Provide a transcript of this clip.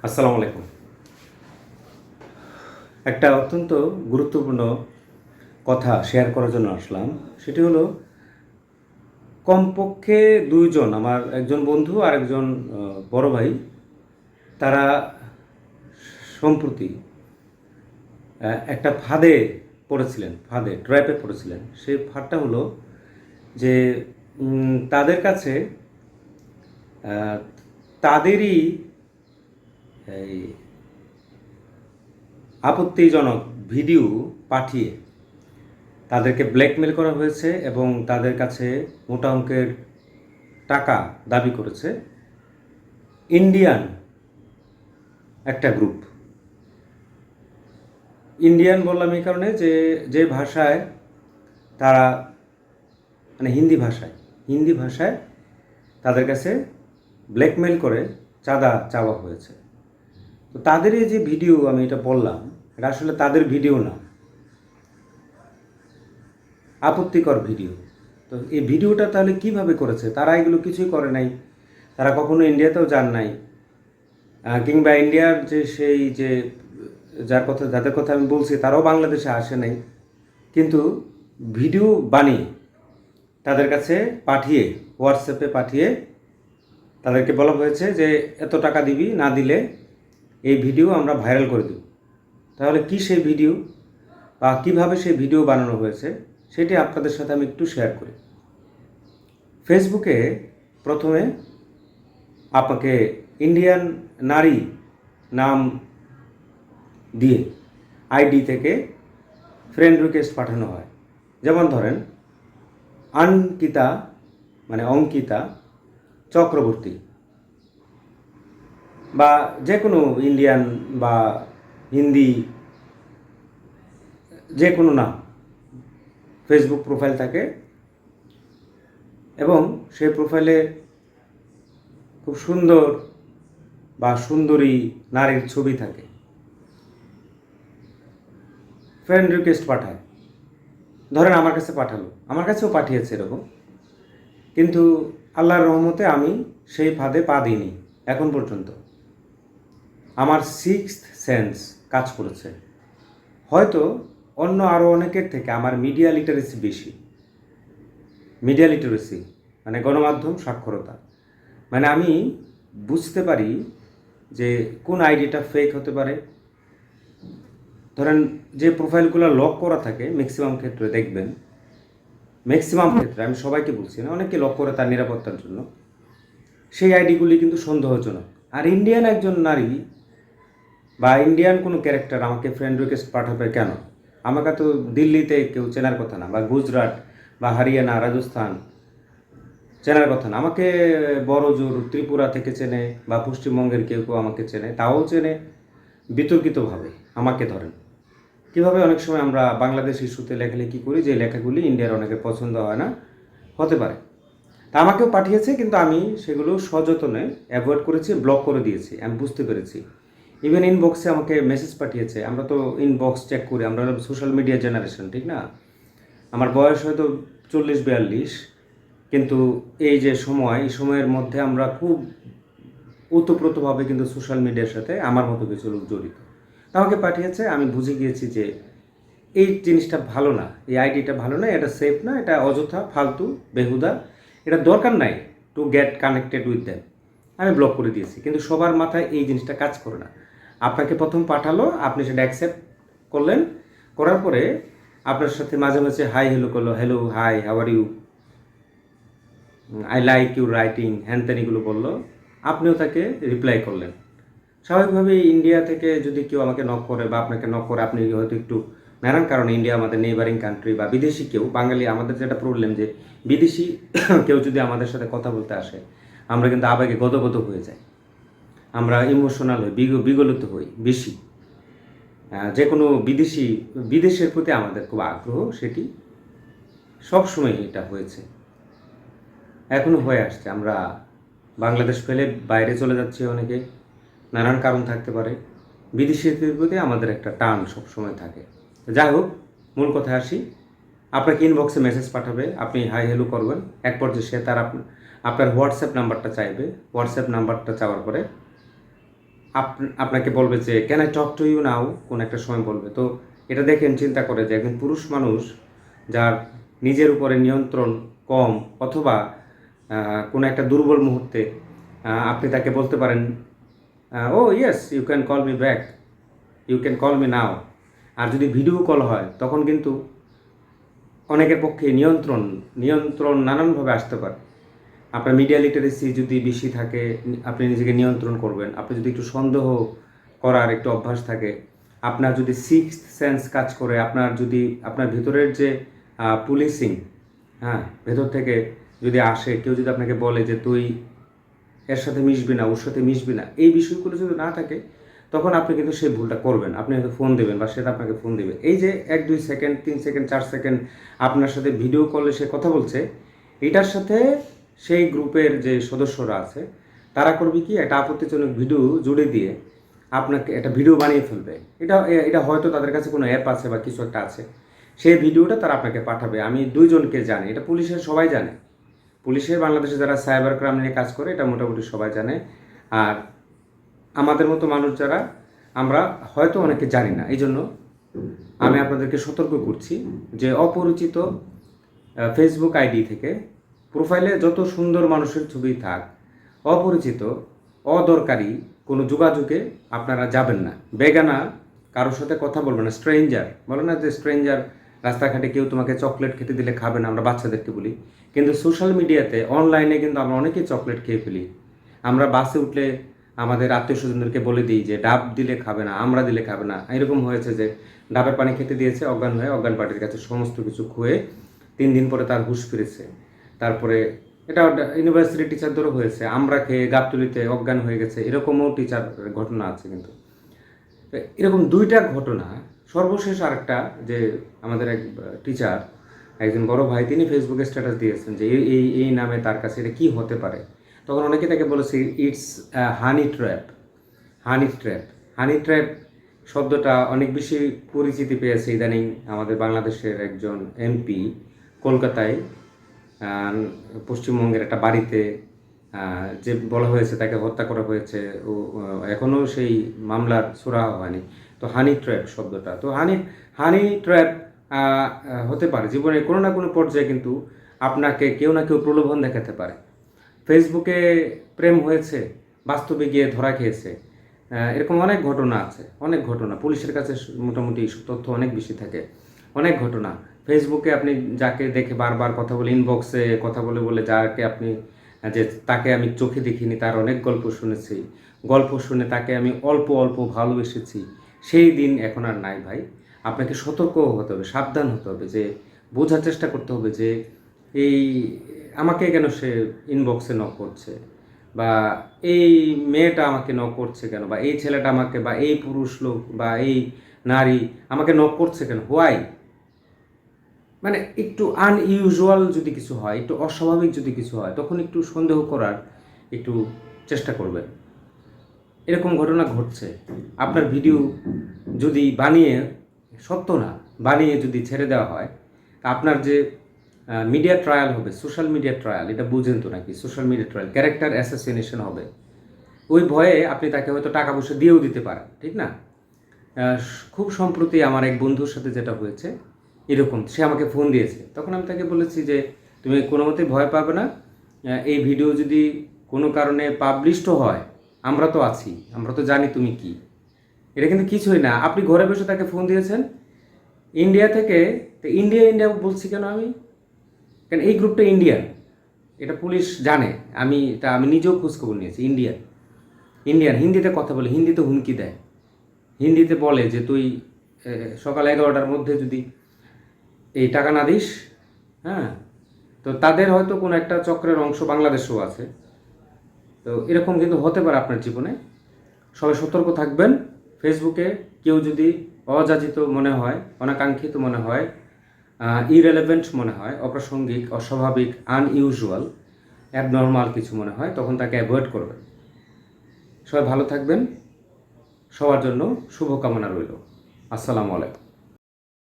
আসসালামু আলাইকুম। একটা অত্যন্ত গুরুত্বপূর্ণ কথা শেয়ার করার জন্য আসলাম। সেটি হলো কমপক্ষে ২ জন আমার একজন বন্ধু আর একজন বড় ভাই তারা সম্প্রতি একটা ফাঁদে পড়েছিলেন, ট্র্যাপে পড়েছিলেন। সেই ফাঁদটা হলো যে তাদের কাছে আ তাদেরই এই আপত্তিজনক ভিডিও পাঠিয়ে তাদেরকে ব্ল্যাকমেল করা হয়েছে এবং তাদের কাছে মোটা অঙ্কের টাকা দাবি করেছে ইন্ডিয়ান একটা গ্রুপ। ইন্ডিয়ান বললাম এই কারণে যে যে ভাষায় তারা মানে হিন্দি ভাষায় তাদের কাছে ব্ল্যাকমেল করে চাঁদা চাওয়া হয়েছে। তো তাদের এই যে ভিডিও আমি এটা বললাম, এটা আসলে তাদের ভিডিও না, আপত্তিকর ভিডিও। তো এই ভিডিওটা তাহলে কিভাবে করেছে? তারা এগুলো কিছুই করে নাই, তারা কখনো ইন্ডিয়াতেও যান নাই, কিংবা ইন্ডিয়ার যে সেই যে যাদের কথা আমি বলছি তারাও বাংলাদেশে আসে নাই, কিন্তু ভিডিও বানিয়ে তাদের কাছে পাঠিয়ে হোয়াটসঅ্যাপে পাঠিয়ে তাদেরকে বলা হয়েছে যে এত টাকা দিবি, না দিলে এই ভিডিও আমরা ভাইরাল করে দেব। তাহলে কি সেই ভিডিও বা কীভাবে সেই ভিডিও বানানো হয়েছে সেটি আপনাদের সাথে আমি একটু শেয়ার করি। ফেসবুকে প্রথমে আপনাকে ইন্ডিয়ান নারী নাম দিয়ে আইডি থেকে ফ্রেন্ড রিকোয়েস্ট পাঠানো হয়। যেমন ধরেন অঙ্কিতা অঙ্কিতা চক্রবর্তী বা যে কোনো ইন্ডিয়ান বা হিন্দি যে কোনো নাম ফেসবুক প্রোফাইল থাকে এবং সেই প্রোফাইলে খুব সুন্দর বা সুন্দরী নারীর ছবি থাকে। ফ্রেন্ড রিকোয়েস্ট পাঠায়, ধরেন আমার কাছে পাঠালো, আমার কাছেও পাঠিয়েছে এরকম, কিন্তু আল্লাহর রহমতে আমি সেই ফাঁদে পা দিইনি এখন পর্যন্ত। আমার সিক্সথ সেন্স কাজ করেছে। হয়তো অন্য আরও অনেকের থেকে আমার মিডিয়া লিটারেসি বেশি। মিডিয়া লিটারেসি মানে গণমাধ্যম সাক্ষরতা, মানে আমি বুঝতে পারি যে কোন আইডিটা ফেক হতে পারে। ধরেন যে প্রোফাইলগুলো লক করা থাকে ম্যাক্সিমাম ক্ষেত্রে দেখবেন, আমি সবাইকে বলছি না, অনেকে লক করে তার নিরাপত্তার জন্য, সেই আইডিগুলি কিন্তু সন্দেহজনক। আর ইন্ডিয়ান একজন নারী বা ইন্ডিয়ান কোনো ক্যারেক্টার আমাকে ফ্রেন্ড রিকোয়েস্ট পাঠাবে কেন? আমাকে তো দিল্লিতে কেউ চেনার কথা না, বা গুজরাট বা হরিয়ানা রাজস্থান চেনার কথা না। আমাকে বড় জোর ত্রিপুরা থেকে চেনে বা পশ্চিমবঙ্গের কেউ কেউ আমাকে চেনে, তাও চেনে বিতর্কিতভাবে আমাকে। ধরেন কীভাবে অনেক সময় আমরা বাংলাদেশ ইস্যুতে লেখালেখি করি, যে লেখাগুলি ইন্ডিয়ার অনেকের পছন্দ হয় না, হতে পারে। তা আমাকেও পাঠিয়েছে, কিন্তু আমি সেগুলো সযত্নে অ্যাভয়েড করেছি, ব্লক করে দিয়েছি। আমি বুঝতে পেরেছি। ইভেন ইনবক্সে আমাকে মেসেজ পাঠিয়েছে। আমরা তো ইনবক্স চেক করি, আমরা সোশ্যাল মিডিয়া জেনারেশন, ঠিক না? আমার বয়স হয়তো 40-42, কিন্তু এই যে এই সময়ের মধ্যে আমরা খুব ওতপ্রোতভাবে কিন্তু সোশ্যাল মিডিয়ার সাথে আমার মতো কিছু লোক জড়িত। আমাকে পাঠিয়েছে, আমি বুঝে গিয়েছি যে এই জিনিসটা ভালো না, এই আইডিটা ভালো না, এটা সেফ না, এটা অযথা ফালতু বেহুদা, এটা দরকার নাই to get connected with them. আমি ব্লক করে দিয়েছি। কিন্তু সবার মাথায় এই জিনিসটা কাজ করে না। আপনাকে প্রথম পাঠালো, আপনি সেটা অ্যাকসেপ্ট করলেন, করার পরে আপনার সাথে মাঝে মাঝে হাই হ্যালো করলো, hello hi how are you, I like your writing, হ্যান ত্যান এগুলো বললো, আপনিও তাকে রিপ্লাই করলেন। স্বাভাবিকভাবেই ইন্ডিয়া থেকে যদি কেউ আমাকে নক করে বা আপনাকে নক করে, আপনি হয়তো একটু নানান কারণে, ইন্ডিয়া আমাদের নেইবারিং কান্ট্রি, বা বিদেশি কেউ, বাঙালি আমাদের যেটা প্রবলেম যে বিদেশি কেউ যদি আমাদের সাথে কথা বলতে আসে, আমরা কিন্তু আবেগে গদগদ হয়ে যাই, আমরা ইমোশনাল হই, বিগলিত হই বেশি। যে কোনো বিদেশের প্রতি আমাদের খুব আগ্রহ, সেটি সবসময় এটা হয়েছে, এখনও হয়ে আসছে। আমরা বাংলাদেশ ফেলে বাইরে চলে যাচ্ছি অনেকে, নানান কারণ থাকতে পারে। বিদেশিদের প্রতি আমাদের একটা টান সবসময় থাকে। যাই হোক, মূল কথায় আসি। আপনাকে ইনবক্সে মেসেজ পাঠাবে, আপনি হাই হ্যালো করবেন, এক পর্যায়ে সে আপনার হোয়াটসঅ্যাপ নাম্বারটা চাইবে। হোয়াটসঅ্যাপ নাম্বারটা চাওয়ার পরে আপনাকে বলবে যে can I talk to you now, কোন একটা সময় বলবে। তো এটা দেখেন, চিন্তা করে যে একজন পুরুষ মানুষ যার নিজের উপরে নিয়ন্ত্রণ কম, অথবা কোনো একটা দুর্বল মুহূর্তে আপনি তাকে বলতে পারেন, oh yes you can call me back, you can call me now. আর যদি ভিডিও কল হয় তখন কিন্তু অনেকের পক্ষে নিয়ন্ত্রণ নানানভাবে আসতে পারে। আপনার মিডিয়া লিটারেসি যদি বেশি থাকে, আপনি নিজেকে নিয়ন্ত্রণ করবেন। আপনি যদি একটু সন্দেহ করার একটু অভ্যাস থাকে, আপনার যদি সিক্সথ সেন্স কাজ করে, আপনার ভিতরের যে পুলিশিং, হ্যাঁ, ভেতর থেকে যদি আসে, কেউ যদি আপনাকে বলে যে তুই এর সাথে মিশবি না, ওর সাথে মিশবি না, এই বিষয়গুলো যদি না থাকে, তখন আপনি কিন্তু সেই ভুলটা করবেন। আপনি হয়তো ফোন দেবেন বা সেটা আপনাকে ফোন দেবে। এই যে 1-2 সেকেন্ড, 3 সেকেন্ড, 4 সেকেন্ড আপনার সাথে ভিডিও কলে সে কথা বলছে, এটার সাথে সেই গ্রুপের যে সদস্যরা আছে তারা করবে কি, একটা আপত্তিজনক ভিডিও জুড়ে দিয়ে আপনাকে একটা ভিডিও বানিয়ে ফেলবে। এটা হয়তো তাদের কাছে কোনো অ্যাপ আছে বা কিছু একটা আছে, সেই ভিডিওটা তারা আপনাকে পাঠাবে। আমি 2 জনকে জানি, এটা পুলিশের সবাই জানে, পুলিশের বাংলাদেশে যারা সাইবার ক্রাইম নিয়ে কাজ করে এটা মোটামুটি সবাই জানে। আর আমাদের মতো মানুষ যারা, আমরা হয়তো অনেকে জানি না। এই জন্য আমি আপনাদেরকে সতর্ক করছি যে অপরিচিত ফেসবুক আইডি থেকে প্রোফাইলে যত সুন্দর মানুষের ছবি থাক, অপরিচিত অদরকারি কোনো যোগাযোগে আপনারা যাবেন না। বেগানা কারোর সাথে কথা বলবেন না। স্ট্রেঞ্জার বলে না যে স্ট্রেঞ্জার, রাস্তাঘাটে কেউ তোমাকে চকলেট খেতে দিলে খাবে না, আমরা বাচ্চাদেরকে বলি। কিন্তু সোশ্যাল মিডিয়াতে, অনলাইনে কিন্তু আমরা অনেকেই চকলেট খেয়ে ফেলি। আমরা বাসে উঠলে আমাদের আত্মীয় স্বজনদেরকে বলে দিই যে ডাব দিলে খাবে না, আমরা দিলে খাবে না। এরকম হয়েছে যে ডাবের পানি খেতে দিয়েছে, অজ্ঞান হয়ে, অজ্ঞান পার্টির কাছে সমস্ত কিছু খুয়ে 3 দিন পরে তার হুঁশ ফিরেছে। তারপরে এটা ইউনিভার্সিটি টিচারদেরও হয়েছে, আমরা খেয়ে গাবতলিতে অজ্ঞান হয়ে গেছে, এরকমও টিচার ঘটনা আছে। কিন্তু এরকম 2টা ঘটনা। সর্বশেষ আরেকটা, যে আমাদের এক টিচার, একজন বড় ভাই, তিনি ফেসবুকে স্ট্যাটাস দিয়েছেন যে এই নামে তার কাছে এটা কী হতে পারে। তখন অনেকে তাকে বলেছে it's honey trap. Honey trap শব্দটা অনেক বেশি পরিচিতি পেয়েছে ইদানিং। আমাদের বাংলাদেশের একজন এমপি কলকাতায় পশ্চিমবঙ্গের একটা বাড়িতে যে বলা হয়েছে তাকে হত্যা করা হয়েছে, ও এখনও সেই মামলার সুরাহা হয়নি। তো হানি ট্র্যাপ শব্দটা, তো হানি ট্র্যাপ হতে পারে জীবনে কোনো না কোনো পর্যায়ে, কিন্তু আপনাকে কেউ না কেউ প্রলোভন দেখাতে পারে। ফেসবুকে প্রেম হয়েছে, বাস্তবে গিয়ে ধরা খেয়েছে, এরকম অনেক ঘটনা আছে, অনেক ঘটনা। পুলিশের কাছে মোটামুটি তথ্য অনেক বেশি থাকে, অনেক ঘটনা। ফেসবুকে আপনি যাকে দেখে বারবার কথা বলে, ইনবক্সে কথা বলে যাকে আপনি, যে তাকে আমি চোখে দেখিনি, তার অনেক গল্প শুনেছি, গল্প শুনে তাকে আমি অল্প অল্প ভালোবেসেছি, সেই দিন এখন আর নাই ভাই। আপনাকে সতর্ক হতে হবে, সাবধান হতে হবে, যে বোঝার চেষ্টা করতে হবে যে এই আমাকে কেন সে ইনবক্সে নক করছে, বা এই মেয়েটা আমাকে নক করছে কেন, বা এই ছেলেটা আমাকে, বা এই পুরুষ লোক বা এই নারী আমাকে নক করছে কেন, হোয়াই। মানে একটু আনইউজুয়াল যদি কিছু হয়, একটু অস্বাভাবিক যদি কিছু হয়, তখন একটু সন্দেহ করার একটু চেষ্টা করবেন। এরকম ঘটনা ঘটছে। আপনার ভিডিও যদি বানিয়ে, সত্য না, বানিয়ে যদি ছেড়ে দেওয়া হয়, আপনার যে মিডিয়া ট্রায়াল হবে, সোশ্যাল মিডিয়া ট্রায়াল, এটা বুঝেন তো নাকি? Social media trial, character assassination হবে। ওই ভয়ে আপনি তাকে হয়তো টাকা পয়সা দিয়েও দিতে পারেন, ঠিক না? খুব সম্প্রতি আমার এক বন্ধুর সাথে যেটা হয়েছে এরকম, সে আমাকে ফোন দিয়েছে। তখন আমি তাকে বলেছি যে তুমি কোনো মতেই ভয় পাবে না, এই ভিডিও যদি কোনো কারণে পাবলিশড হয়, আমরা তো আছি, আমরা তো জানি তুমি কি। এটা কিন্তু কিছুই না। আপনি ঘরে বসে তাকে ফোন দিয়েছেন ইন্ডিয়া থেকে। তো ইন্ডিয়া বলছি কেন আমি? কারণ এই গ্রুপটা ইন্ডিয়ান, এটা পুলিশ জানে। আমি নিজেও খোঁজখবর নিয়েছি। ইন্ডিয়ান হিন্দিতে কথা বলে, হিন্দিতে হুমকি দেয়, হিন্দিতে বলে যে তুই সকাল 11টার মধ্যে যদি এই টাকা না দিস, হ্যাঁ, তো তাদের হয়তো কোনো একটা চক্রের অংশ বাংলাদেশেও আছে। তো এরকম কিন্তু হতে পারে আপনার জীবনে। সবাই সতর্ক থাকবেন। ফেসবুকে কেউ যদি অযাচিত মনে হয়, অনাকাঙ্ক্ষিত মনে হয়, ইরেলেভেন্ট মনে হয়, অপ্রাসঙ্গিক, অস্বাভাবিক, আনইউজুয়াল, অ্যাবনর্মাল কিছু মনে হয়, তখন তাকে অ্যাভয়েড করবেন। সবাই ভালো থাকবেন। সবার জন্য শুভকামনা রইল। আসসালামু আলাইকুম।